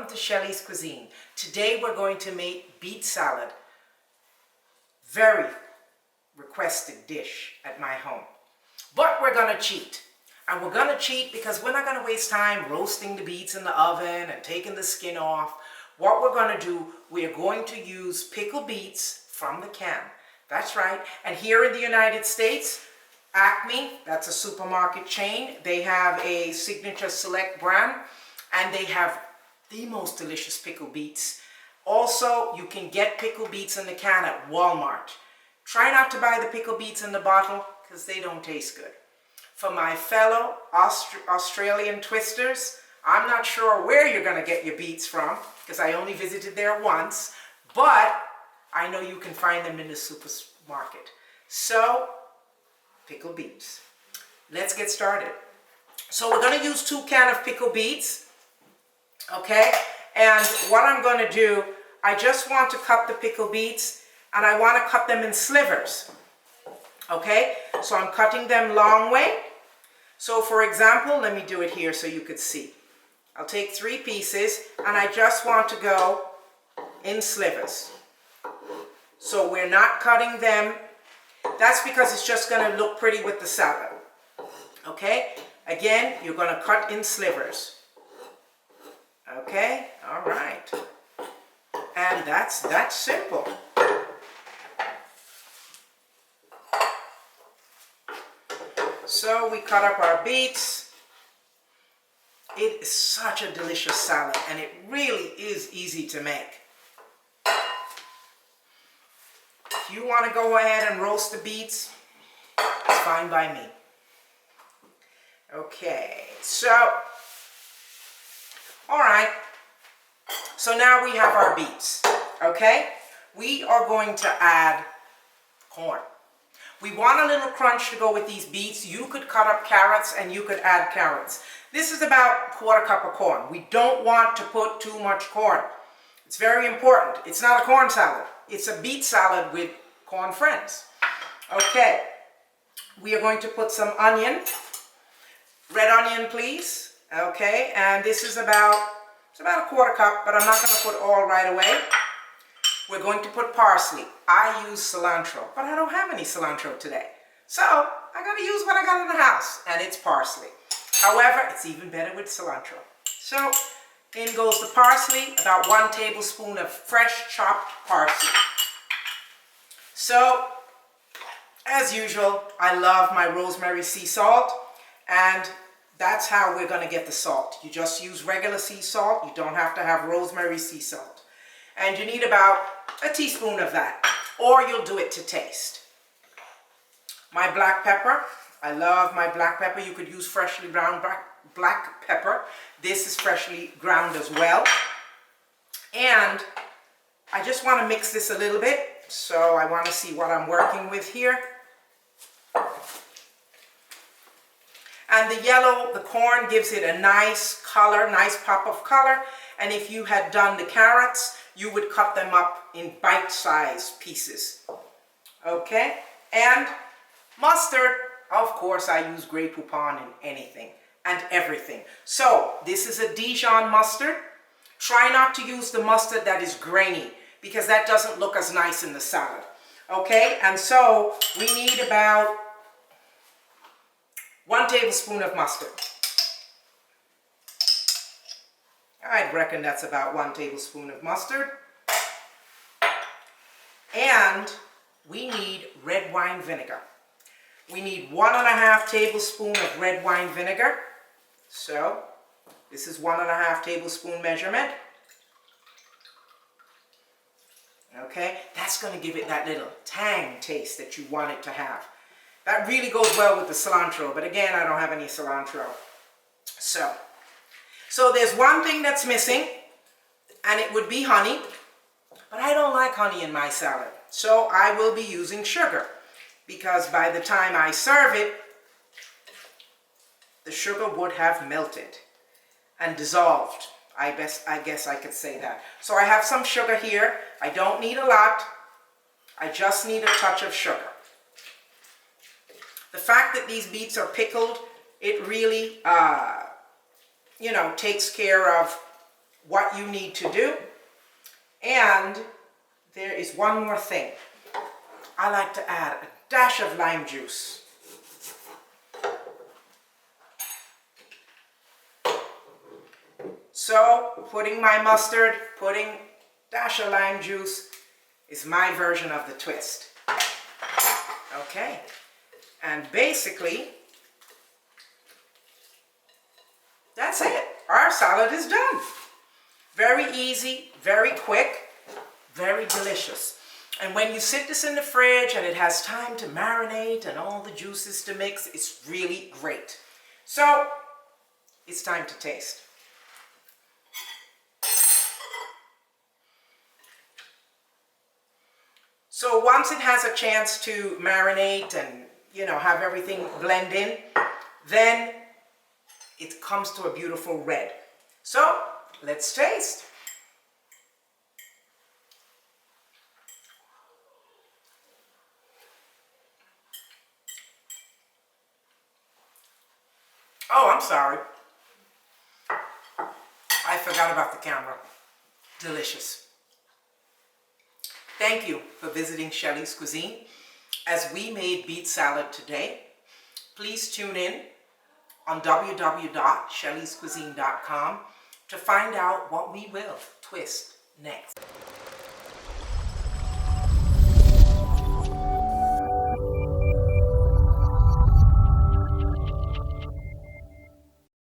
welcome to Shelly's Cuisine. Today we're going to make beet salad. Very requested dish at my home. But we're going to cheat. And we're going to cheat because we're not going to waste time roasting the beets in the oven and taking the skin off. What we're going to do, we're going to use pickled beets from the can. That's right. And here in the United States, Acme, that's a supermarket chain. They have a Signature Select brand and they have the most delicious pickled beets. Also, you can get pickled beets in the can at Walmart. Try not to buy the pickled beets in the bottle because they don't taste good. For my fellow Australian twisters, I'm not sure where you're going to get your beets from because I only visited there once, but I know you can find them in the supermarket. So, pickled beets. Let's get started. So we're going to use 2 cans of pickled beets. Okay, and what I'm going to do, I just want to cut the pickled beets and I want to cut them in slivers. Okay, so I'm cutting them long way. So for example, let me do it here so you could see. I'll take 3 pieces and I just want to go in slivers. So we're not cutting them. That's because it's just going to look pretty with the salad. Okay, again, you're going to cut in slivers. Okay, all right. And that's simple. So we cut up our beets. It is such a delicious salad and it really is easy to make. If you want to go ahead and roast the beets, it's fine by me. Okay, so all right, so now we have our beets, okay? We are going to add corn. We want a little crunch to go with these beets. You could cut up carrots and you could add carrots. This is about 1/4 cup of corn. We don't want to put too much corn. It's very important. It's not a corn salad. It's a beet salad with corn friends. Okay, we are going to put some onion. Red onion, please. Okay, and this is about, it's about a 1/4 cup, but I'm not going to put all right away. We're going to put parsley. I use cilantro, but I don't have any cilantro today. So, I got to use what I got in the house, and it's parsley. However, it's even better with cilantro. So, in goes the parsley, about 1 tablespoon of fresh chopped parsley. So, as usual, I love my rosemary sea salt, and that's how we're going to get the salt. You just use regular sea salt. You don't have to have rosemary sea salt. And you need about a teaspoon of that, or you'll do it to taste. My black pepper. I love my black pepper. You could use freshly ground black pepper. This is freshly ground as well. And I just want to mix this a little bit. So I want to see what I'm working with here. And the yellow, the corn gives it a nice color, nice pop of color. And if you had done the carrots, you would cut them up in bite-sized pieces. Okay? And mustard, of course, I use Grey Poupon in anything and everything. So, this is a Dijon mustard. Try not to use the mustard that is grainy because that doesn't look as nice in the salad. Okay? And so, we need about 1 tablespoon of mustard. I'd reckon that's about 1 tablespoon of mustard. And we need red wine vinegar. We need 1½ tablespoon of red wine vinegar. So, this is 1½ tablespoon measurement. Okay, that's going to give it that little tang taste that you want it to have. That really goes well with the cilantro, but again, I don't have any cilantro. So there's one thing that's missing, and it would be honey, but I don't like honey in my salad. So I will be using sugar, because by the time I serve it, the sugar would have melted and dissolved. I guess I could say that. So I have some sugar here. I don't need a lot. I just need a touch of sugar. The fact that these beets are pickled, it really, takes care of what you need to do. And there is one more thing. I like to add a dash of lime juice. So, putting my mustard, putting dash of lime juice is my version of the twist. Okay, and basically, that's it. Our salad is done. Very easy, very quick, very delicious. And when you sit this in the fridge and it has time to marinate and all the juices to mix, it's really great. So, it's time to taste. So once it has a chance to marinate and, have everything blend in, then it comes to a beautiful red. So let's taste. Oh, I'm sorry. I forgot about the camera. Delicious. Thank you for visiting Shelly's Cuisine. As we made beet salad today, please tune in on www.shellyscuisine.com to find out what we will twist next.